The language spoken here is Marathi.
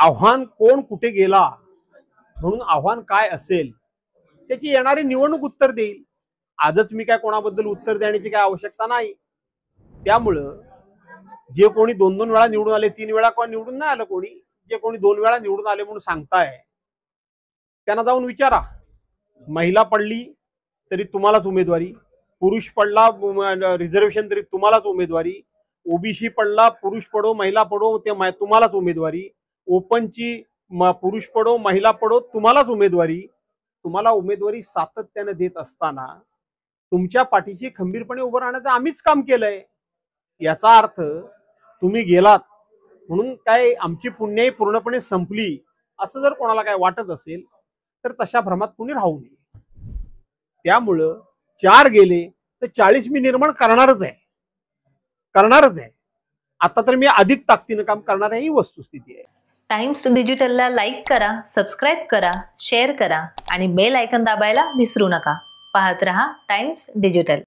आव्हान कोण कुठे गेला म्हणून आव्हान काय असेल त्याची येणारी निवडणूक उत्तर देईल. आजच मी काय कोणाबद्दल उत्तर देण्याची काय आवश्यकता नाही. त्यामुळं जे कोणी 2-2 वेळा निवडून आले, 3 वेळा कोण निवडून नाही आलं, कोणी जे कोणी 2 वेळा निवडून आले म्हणून सांगताय त्यांना जाऊन विचारा. महिला पडली तरी तुम्हालाच उमेदवारी, पुरुष पडला रिझर्वेशन तरी तुम्हालाच उमेदवारी, ओबीसी पडला पुरुष पडो महिला पडो ते तुम्हालाच उमेदवारी, ओपनची पुरुष पडो महिला पडो तुम्हालाच उमेदवारी. तुम्हाला उमेदवारी सातत्याने देत असताना तुमच्या पाठीशी खंबीरपणे उभं राहण्याचं आम्हीच काम केलंय. याचा अर्थ तुम्ही गेलात म्हणून काय आमची पुण्याई पूर्णपणे संपली असं जर कोणाला काय वाटत असेल तर तशा भ्रमात कुणी राहू नये. त्यामुळं 4 गेले तर 40 मी निर्माण करणारच आहे. आता तर मी अधिक ताकदीनं काम करणार ही वस्तुस्थिती आहे. टाइम्स डिजिटलला लाईक करा, सबस्क्राईब करा, शेअर करा आणि बेल आयकॉन दाबायला विसरू नका. पाहत रहा टाइम्स डिजिटल.